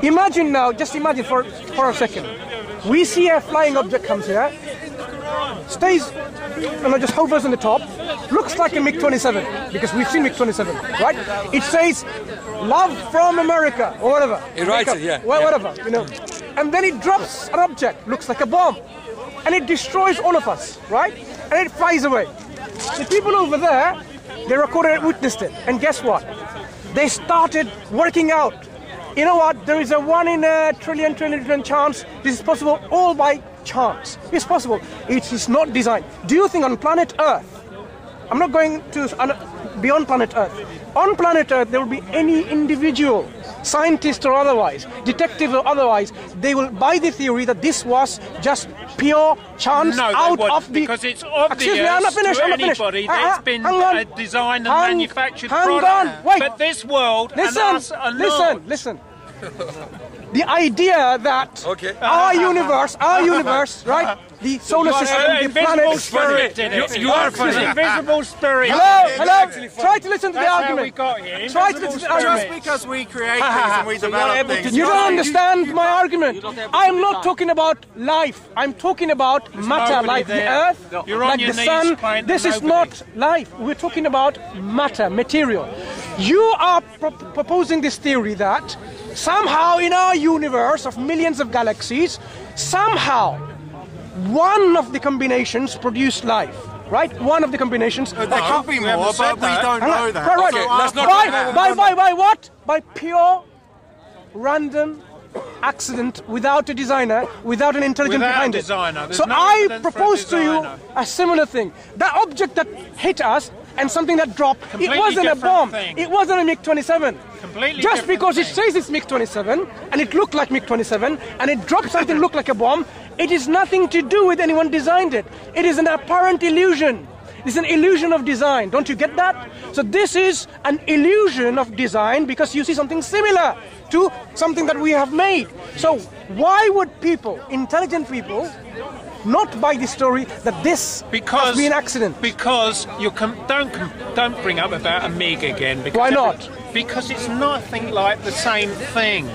Imagine now, just imagine for a second. We see a flying object comes here, stays, just hovers on the top, looks like a MiG-27, because we've seen MiG-27, right? It says, "Love from America," or whatever. It writes it, yeah. Whatever, And then it drops an object, looks like a bomb, and it destroys all of us, right? And it flies away. The people over there, they recorded it, witnessed it, and guess what? They started working out. You know what? There is a 1 in a trillion chance. This is possible all by chance. It's possible. It is not designed. Do you think on planet Earth, I'm not going to beyond planet Earth, on planet Earth there will be any individual, scientist or otherwise, detective or otherwise, they will buy the theory that this was just pure chance out of the... Because it's obvious to anybody that it's been designed and manufactured product. Wait. But this world and us are not. Listen. The idea that our universe, right? The solar system, the planet... Spirit did it. You are funny. Invisible spirit. Hello. Try to listen to the argument. How we got here. Try to listen to the argument. Just because we create things and we develop things. You don't understand my argument. I'm not talking about life. I'm talking about matter, like the Earth, like the Sun. This is not life. We're talking about matter, material. You are proposing this theory that somehow in our universe of millions of galaxies, somehow one of the combinations produce life, right? One of the combinations. There could be more, but we don't know that. Right. By what? By pure, random accident, without a designer, without an intelligence behind it. So I propose to you a similar thing. That object that hit us and something that dropped, it wasn't a bomb. It wasn't a MiG-27. Just because it says it's MiG-27 and it looked like MiG-27 and it dropped something looked like a bomb, it is nothing to do with anyone designed it. It is an apparent illusion. It's an illusion of design. Don't you get that? So this is an illusion of design because you see something similar to something that we have made. So why would people, intelligent people, not buy the story that this has been an accident? Because you don't bring up about a MiG again. Why not? Because it's nothing like the same thing.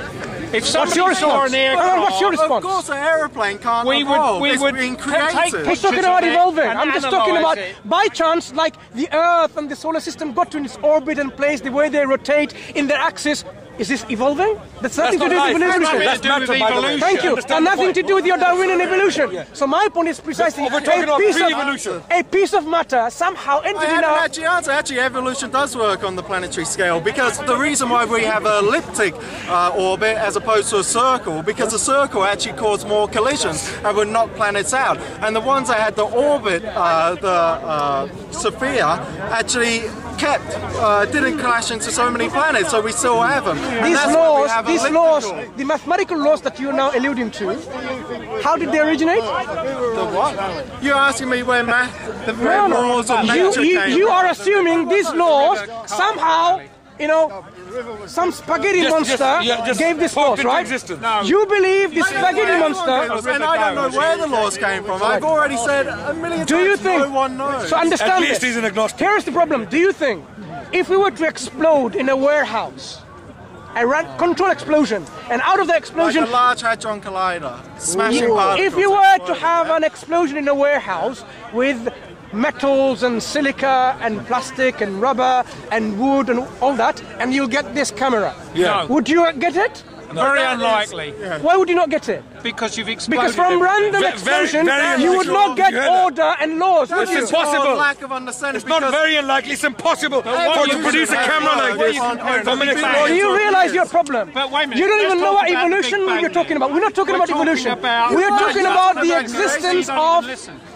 If what's your response? What's your response? Of course, an aeroplane can't evolve. We would been created. He's talking about evolving. I'm just talking about by chance, like the Earth and the solar system got to its orbit and place, the way they rotate in their axis. Is this evolving? That's nothing to do with evolution. That's matter, by the way. Thank you. And nothing to do with your Darwinian evolution. So my point is precisely a piece of matter somehow entered in our... Actually, evolution does work on the planetary scale because the reason why we have an elliptic orbit as opposed to a circle, because a circle actually caused more collisions and would knock planets out. And the ones that had the orbit, Sophia, actually didn't crash into so many planets, so we still have them. These laws, the mathematical laws that you're now alluding to, how did they originate? The what? You're asking me where the laws of nature came. You are assuming these laws somehow, some spaghetti monster gave this laws, right? No. You believe this spaghetti monster... And I don't know where the laws came from. I've already said a million times no one knows. So understand At least he's an agnostic. Here's the problem. Do you think if we were to explode in a warehouse, a controlled explosion, and out of the explosion... Like a Large Hadron Collider, smashing particles. If you were to have an explosion in a warehouse with metals and silica and plastic and rubber and wood and all that, and you'll get this camera. Yeah. Would you get it? Very unlikely. Why would you not get it? Because you've exploded. Because from random explosion, you would not get order and laws, would you? It's impossible. Lack of understanding. It's not very unlikely. It's impossible to produce a camera like this from an explosion. Do you realize your problem? But wait a minute. You don't even know what evolution you're talking about. We're not talking about evolution. We're talking about the existence of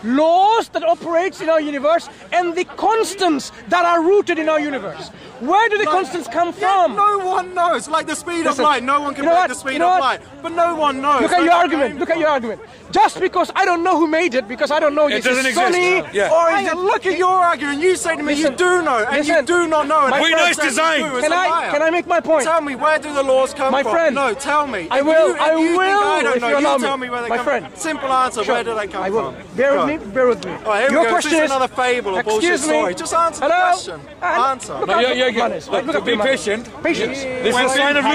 laws that operate in our universe and the constants that are rooted in our universe. Where do the constants come from? No one knows. Like the speed of light. No one can predict the speed of light. But no one knows. Look at your argument. Look at your argument. Just because I don't know who made it, because I don't know if it's sunny, or is it... Look at your argument. You say to me you do know, and you do not know. We know it's design. Can I make my point? Tell me, where do the laws come from? My friend. No, tell me. I will. I don't know. You allow tell me where they come from. My friend. Simple answer. Where do they come from? I will. Bear with me. All right, here we go. This is another fable or bullshit story. Just answer the question. Answer. manners. Right? Look at be patient. Patience. This is a sign of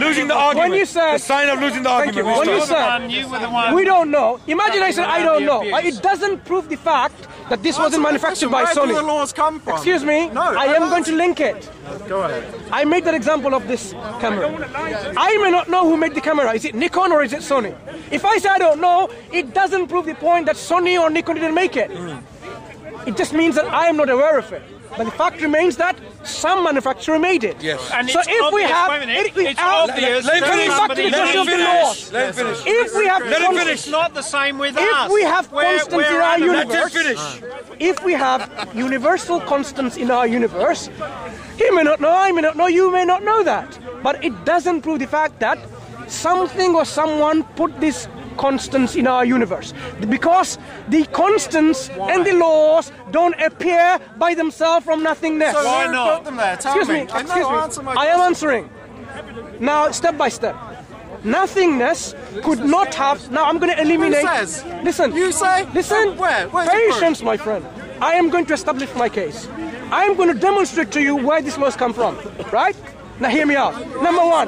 losing the argument. When you said, the sign of losing the argument. When you said, we don't know. Imagine I said, I don't know. It doesn't prove the fact that this wasn't manufactured by Sony. Where do the laws come from? Excuse me. No, I am going to link it. Go ahead. I made that example of this camera. I may not know who made the camera. Is it Nikon or is it Sony? If I say I don't know, it doesn't prove the point that Sony or Nikon didn't make it. It just means that I am not aware of it. But the fact remains that some manufacturer made it. Yes. And so if we have, it's obvious. Let him finish. If we have, let him finish. It's not the same with us. If we have constants in our universe, if we have universal constants in our universe, he may not know, I may not know, you may not know that. But it doesn't prove the fact that something or someone put this constants in our universe, because the constants and the laws don't appear by themselves from nothingness. So why not? Put them there? Tell me. I am answering. Now, step by step. Nothingness could not have. Now I'm going to eliminate. Who says? Listen. You say? Listen. Where? Patience, my friend. I am going to establish my case. I am going to demonstrate to you where these laws come from. Right? Now hear me out. Number one.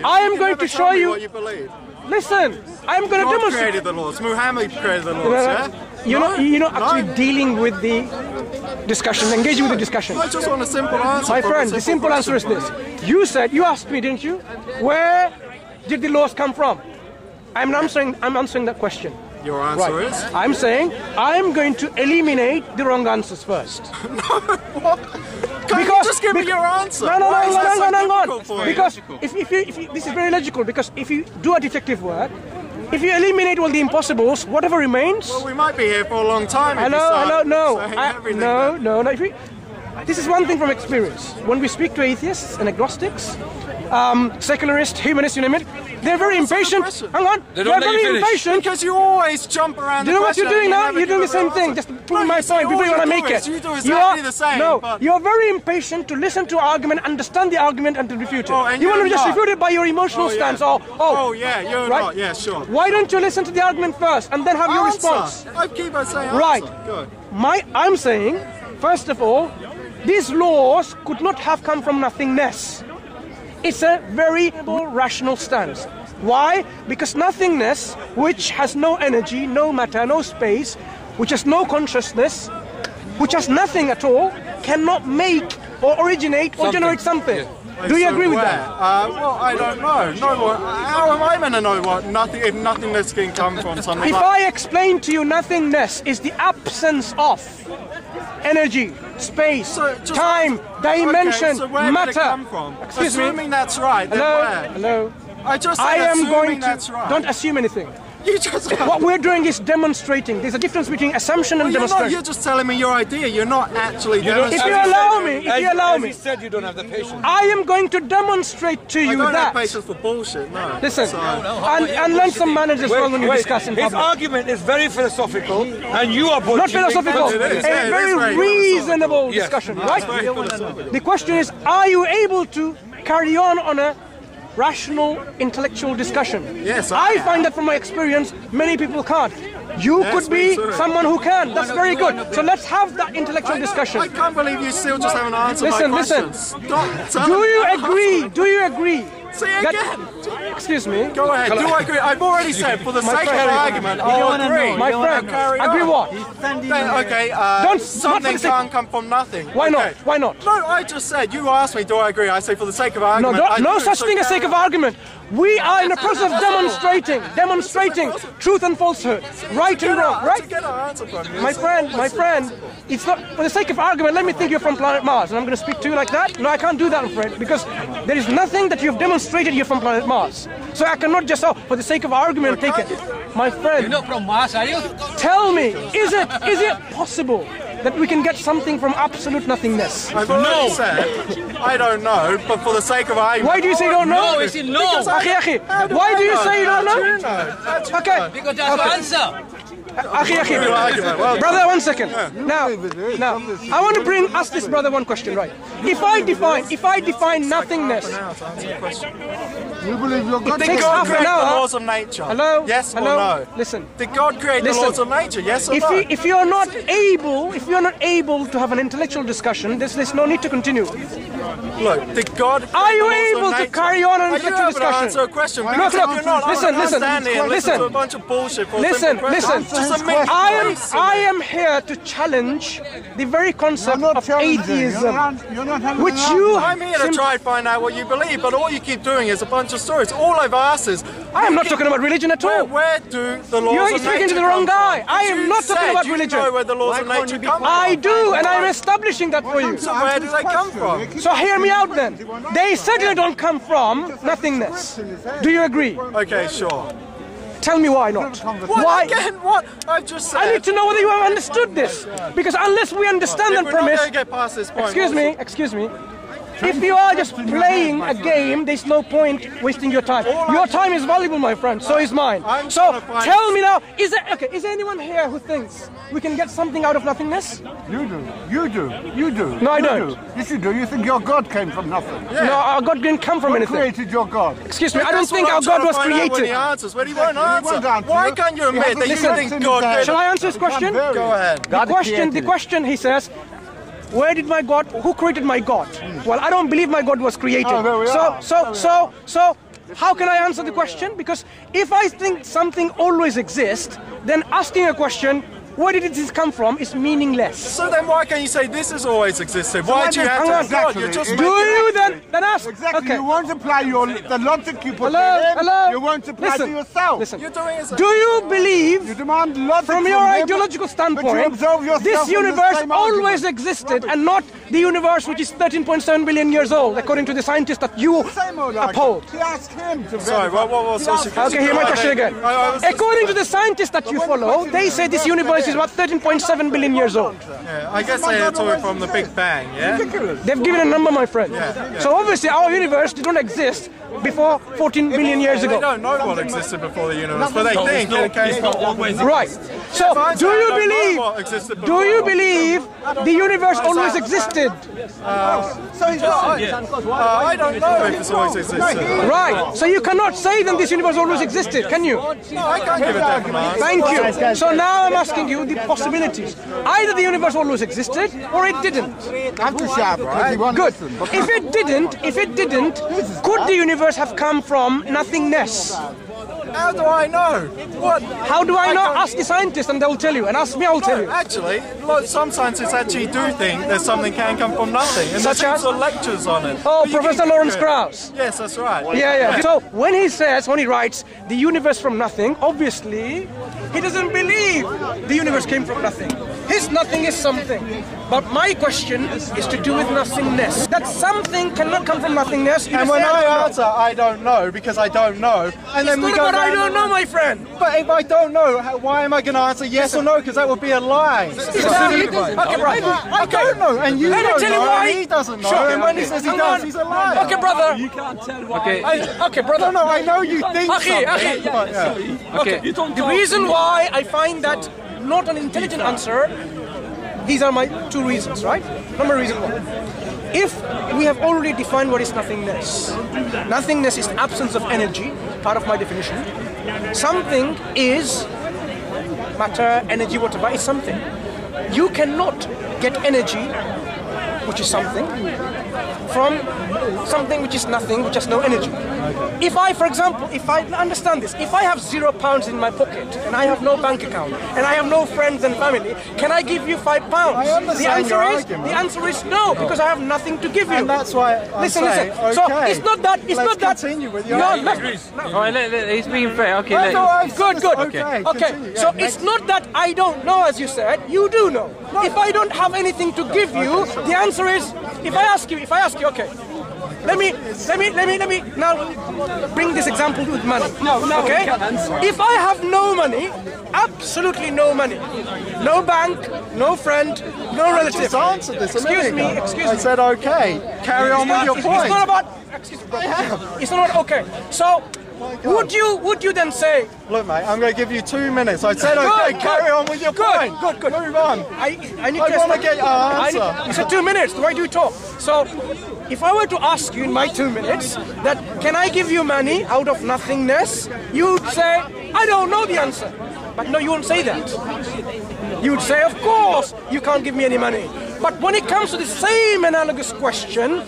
I am going to show you. What you believe. Listen, I'm going to demonstrate. God created the laws. Muhammad created the laws. Yeah. You're not actually dealing with the discussion, engaging with the discussion. I just want a simple answer. My friend, the simple answer is this. You asked me, didn't you? Where did the laws come from? I'm answering that question. Your answer is? I'm saying I'm going to eliminate the wrong answers first. No, what? Can't you just give me your answer? No, hang on. Because if you, this is very logical, because if you do a detective work, if you eliminate all the impossibles, whatever remains... Well, we might be here for a long time. No. This is one thing from experience. When we speak to atheists and agnostics, secularists, humanists, you name it, they're very impatient. Hang on. They're very impatient. Because you always jump around. Do you know what you're doing now? You're doing the same thing. Just proving my point. People want to make it. You do exactly the same. No, you're very impatient to listen to argument, understand the argument, and to refute it. You want to just refute it by your emotional stance. You're not. Yeah, sure. Why don't you listen to the argument first and then have your response? I keep on saying right. Good. I'm saying, first of all, these laws could not have come from nothingness. It's a very rational stance. Why? Because nothingness, which has no energy, no matter, no space, which has no consciousness, which has nothing at all, cannot make or originate or generate something. Yeah. Do you agree with that? Well, I don't know. How am I going to know if nothingness can come from something? If I explain to you nothingness is the absence of energy, space, time, dimension, matter. Did it come from? Excuse me. Assuming that's right, then where? Hello. I just said assuming that's right. Don't assume anything. You just... What we're doing is demonstrating. There's a difference between assumption and demonstration. You're just telling me your idea. You're not actually demonstrating. If you allow me, you said you don't have the patience. I am going to demonstrate to you that. I don't have patience for bullshit, no. Listen, and learn some manners as well when you discuss in public. His argument is very philosophical, and you are not philosophical. A very reasonable discussion, right? The question is, are you able to carry on a rational, intellectual discussion? Yes, I find that from my experience, many people can't. You could be someone who can. That's very good. So let's have that intellectual discussion. I can't believe you still just haven't answered my questions. Listen. Do you agree? Do you agree? Say again. Excuse me. Go ahead. Do I agree? I've already said, for the sake of argument, I'll agree. My friend, agree what? Okay, something can't come from nothing. Why not? Why not? No, I just said, you asked me, do I agree? I say, for the sake of argument. No such thing as sake of argument. We are in the process of demonstrating truth and falsehood, right and wrong, right? My friend, it's not for the sake of argument. Let me think you're from planet Mars, and I'm going to speak to you like that. No, I can't do that, I'm afraid, because there is nothing that you've demonstrated you're from planet Mars. So I cannot just, for the sake of argument, take it. My friend, you're not from Mars, are you? Tell me, is it possible that we can get something from absolute nothingness? I've already said, I don't know, but for the sake of argument... Why do you say you don't know? No, it's no. Why do you say you don't know? Okay. Because that's the answer. Brother, 1 second. Now, I want to ask this brother one question, right? If I define nothingness, you believe you're God? It takes half an hour. The laws of nature. Hello? Yes Hello? or no? Listen. Did God create the laws of nature? Yes or no? If you're not able to have an intellectual discussion, there's no need to continue. Look, did God? Are you able to carry on an intellectual discussion? Answer a question. Look, listen. To a bunch of bullshit. Listen. I am here to challenge the very concept of atheism, which you. I'm here to try and find out what you believe, but all you keep doing is a bunch of stories. All I've asked is. I am not talking about religion at all. Where do the laws of nature come from? You're speaking to the wrong guy. I am not talking about religion. You know where the laws of nature come from. I do, and I'm establishing that for you. So where do they come from? So hear me out then. They certainly don't come from nothingness. Do you agree? Okay, sure. Tell me why not? Why? Again, what? I've just said. I need to know whether you have understood this. Because unless we understand that premise... We're not going to get past this point. Excuse me. If you are just playing a game, there's no point wasting your time. Your time is valuable, my friend. So is mine. So tell me now, is there anyone here who thinks we can get something out of nothingness? You do. You do. No, I don't. Yes, you do. You think your God came from nothing. Yeah. No, our God didn't come from anything. Who created your God? Excuse me, I don't think our God was created. But he won't answer. Why can't you admit that you think God... Shall I answer his question? Go ahead. The question, he says, where did my God, who created my God? Well, I don't believe my God was created. So, how can I answer the question? Because if I think something always exists, then asking a question, where did this come from, is meaningless. So then why can't you say this has always existed? Why do you have to exactly. You're just do you then ask? Exactly. Okay. You won't apply the logic you put Hello? You won't apply to yourself. Listen. You're doing it. Do you believe, you demand logic from your ideological standpoint, this universe always existed and not the universe which is 13.7 billion years old, according to the scientists that you uphold? Ask him to Sorry, what was Okay, hear my question again. According to the scientists that you follow, they say this universe is about 13.7 billion years old. Yeah, I guess they're talking from the Big Bang, yeah? They've given a number, my friend. So obviously our universe did not exist before 14 billion years ago. They don't know what existed before the universe, but they think it came always. Right. So do you believe the universe always existed? I don't know if it's always existed. Right. So you cannot say then this universe always existed, can you? No, I can't give it that answer. Thank you. So now I'm asking you the possibilities. Either the universe always existed or it didn't. Good. If it didn't, could the universe have come from nothingness? How do I know? What? How do I know? Ask the scientists and they'll tell you. And ask me, I'll tell you. Actually, some scientists actually do think that something can come from nothing. And Such as? lectures on it. Oh, Professor Lawrence Krauss. Yes, that's right. Yeah. So when he writes the universe from nothing, obviously he doesn't believe the universe came from nothing. His nothing is something. But my question is to do with nothingness. That something cannot come from nothingness. And when I answer, I don't know, because I don't know. And then we go. I don't know, my friend. But if I don't know, why am I going to answer yes or no? Because that would be a lie. Okay, brother. I don't know, and you don't know, why. and he doesn't know. And when he says he does, he's a liar. Okay, brother. You can't tell why. Okay, brother. No, I know you think something. Okay. The reason why I find that not an intelligent answer, these are my two reasons, right? Number reason one. If we have already defined what is nothingness, nothingness is absence of energy, part of my definition. Something is matter, energy, whatever, is something. You cannot get energy, which is something, from something which is nothing, which has no energy. If I, for example, understand this, if I have £0 in my pocket and I have no bank account and I have no friends and family, can I give you £5? The answer is no, because I have nothing to give you. And that's why I'm saying, okay, so it's not that. Continue with your argument. He's being fair. Okay. Good. Okay. So it's not that I don't know, as you said. You do know. If I don't have anything to give you, the answer is, if I ask you, okay. Let me now bring this example with money. Okay? If I have no money, absolutely no money, no bank, no friend, no relative. Just answered this. Excuse me. I said okay. Carry on with your point. It's not about. Excuse me. It's not okay. So would you then say? Look, mate, I'm going to give you 2 minutes. I said, okay, carry on with your point. Good. Move on. I need I want to get your answer. You said 2 minutes. Why do you talk? So, if I were to ask you in my 2 minutes that can I give you money out of nothingness, you'd say I don't know the answer. But no, you won't say that. You would say, of course, you can't give me any money. But when it comes to the same analogous question,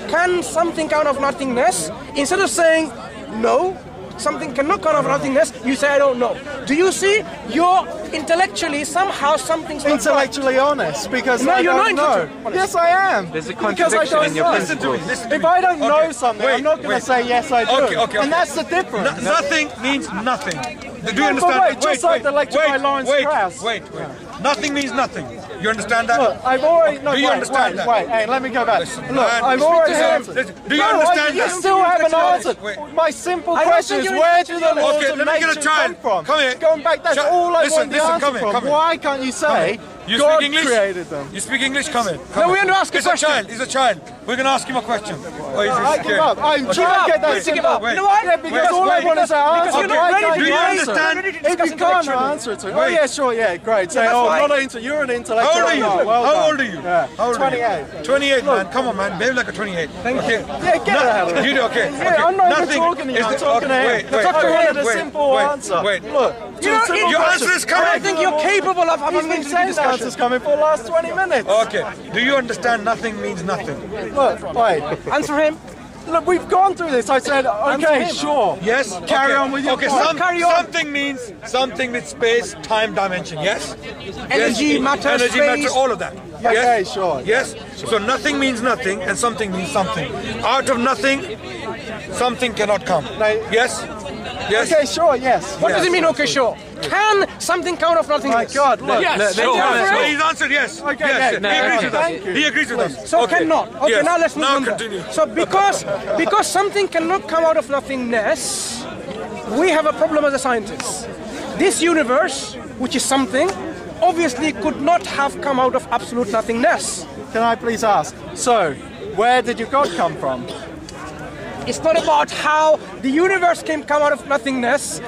can something come out of nothingness? Instead of saying no, something cannot come out of nothingness, you say I don't know. Do you see? You're intellectually somehow something's not Intellectually honest, because no, I you're don't not know. Yes, I am. There's a Because I contradiction don't in your know. principles. If I don't know something, I'm not going to say yes, I do. Okay. And that's the difference. Nothing means nothing. Do you But understand? wait, just like the lecture by Lawrence Krauss. Wait. Nothing means nothing. You understand that? Look, I've already... No, Do you understand that? Wait, hey, let me go back. Listen, Look, man, I've listen already to him. answered. Listen, do you understand You that? still haven't answered. Wait. My simple I don't question think is, you're where do the laws Okay, of let me get a nature child. come from? Come here. Going back, that's Child, all I listen, want the listen, answer come here, from. come here. Why can't you say You God speak English? created them? You speak English? Come in. No, we're going to ask a He's question. He's a child. We're going to ask him a question. Oh, I give up. I'm trying to get that Give simple. up. You know what? Yeah, because all I want is an answer. you're not ready to Do you answer. understand? We're ready to If discuss you can't intellectually. answer it to me. Oh Wait. yeah, sure, yeah, great. Say, that's oh, fine. you're an intellectual. How old are you? Oh, well How done. old are you? Yeah. How old are you? 28. 28, man. Come on, man. Behave like a 28. Thank you. Yeah, get out of it. You do okay. Yeah, okay. I'm not even Nothing talking to you. is I'm the- talking to him. Wait. I wanted a simple answer. Wait. Look, You know, Your answer is I coming. don't think you're capable of having He's an been intelligent saying the discussion. answer's coming for the last 20 minutes. Okay. Do you understand nothing means nothing? Look, wait. Answer him. Look, we've gone through this. I said, okay, him. sure. Yes? Carry Okay. on with your Okay, point. Carry on. something means something with space, time, dimension. Yes? Energy, Yes. matter, Energy, space. matter, all of that. Okay, Yes? sure. Yes? So nothing means nothing and something means something. Out of nothing, something cannot come. Yes? Yes? Okay, sure, yes. What does it mean, okay, sure? Can something come out of My nothingness? God, look. Yes. So Yes. he's answered yes. Okay, yes. okay. He agrees with Thank us. you. He agrees with us. So cannot. Okay, Yes. now let's move Now on. continue. So because something cannot come out of nothingness, we have a problem as a scientist. This universe, which is something, obviously could not have come out of absolute nothingness. Can I please ask, so, where did your God come from? It's not about how the universe come out of nothingness.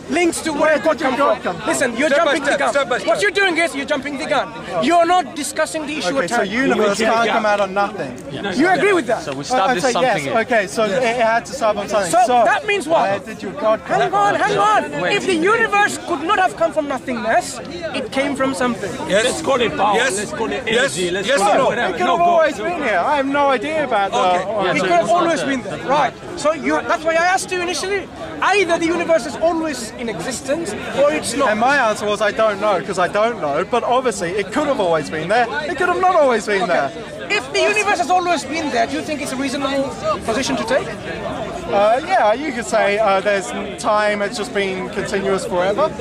Links to where God did your come God from. come from? Listen, you're Step by jumping the step, gun. step by step. What you're doing is you're jumping the gun. You're not discussing the issue Okay, at so hand. universe can't come out of nothing. You agree with that? So we I established say something yes. here. Okay, so it had to start on something. So that means what? Where did your God come from? Hang on. If the universe could not have come from nothingness, it came from something. Yes. Let's call it power. Yes. Let's call it Yes. energy. Let's Yes call or it no? whatever. It could have always been here. I have no idea about Okay. It could have always been there. Right. So that's why I asked you initially. Either the universe is always in existence or it's not. And my answer was I don't know, because I don't know, but obviously it could have always been there. It could have not always been there. If the universe has always been there, do you think it's a reasonable position to take? Yeah, you could say there's time, it's just been continuous forever.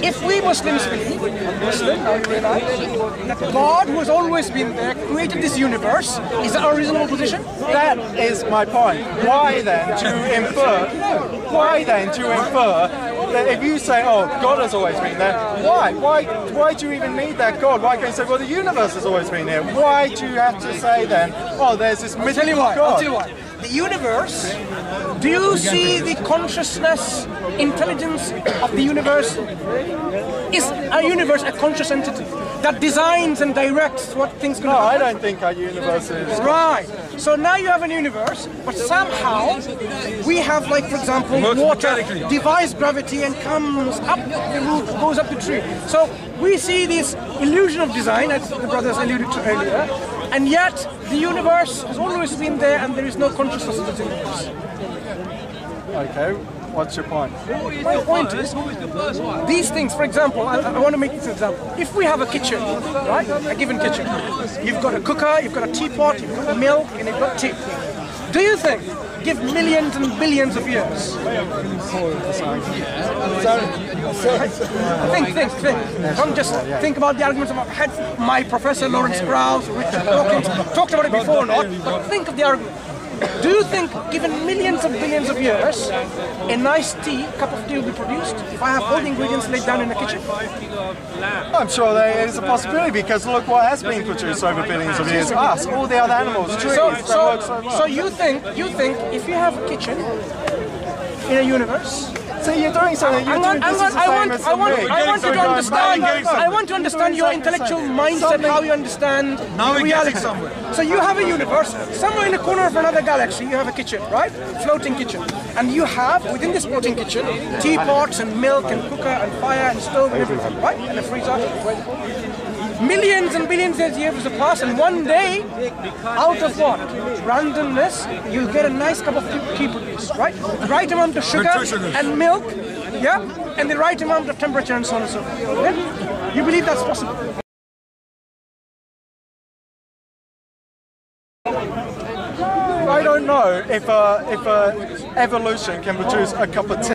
If we Muslims believe, Muslim, I realize, that God, who has always been there, created this universe, is that a reasonable position? That is my point. Why then to infer that if you say, oh, God has always been there, why? Why do you even need that God? Why can't you say, well, the universe has always been here? Why do you have to say then, oh, there's this mythical Tell you why. I'll God? tell you why. The universe, do you see the consciousness, intelligence of the universe? Is a universe a conscious entity that designs and directs what things can No, I happen? don't think our universe is. Right. So now you have a universe, but somehow we have, like, for example, water defies gravity and comes up the roof, goes up the tree. So we see this illusion of design, as the brothers alluded to earlier, and yet the universe has always been there and there is no consciousness of the universe. Okay, what's your point? My point is, these things, for example, I want to make this example. If we have a kitchen, right, a given kitchen, you've got a cooker, you've got a teapot, you've got milk, and you've got tea. Do you think, give millions and billions of years? Think. Don't just think about the arguments about my professor Lawrence Krauss, Richard Dawkins, talked about it before or not, but think of the argument. Do you think, given millions and billions of years, a nice cup of tea will be produced if I have all the ingredients laid down in the kitchen? I'm sure there is a possibility, because look what has been produced over billions of years. Us, all the other animals, trees, that work so well. So you think if you have a kitchen in a universe. So you're doing something. I want to understand your intellectual mindset, how you understand reality. So you have a universe, somewhere in the corner of another galaxy, you have a kitchen, right? Floating kitchen. And you have, within this floating kitchen, teapots and milk and cooker and fire and stove and everything, right? And a freezer. Millions and billions of years have passed, and one day, out of what? Randomness, you'll get a nice cup of tea produced, right? The right amount of sugar and milk, yeah? And the right amount of temperature and so on and so forth. Yeah? You believe that's possible? I don't know if evolution can produce a cup of tea.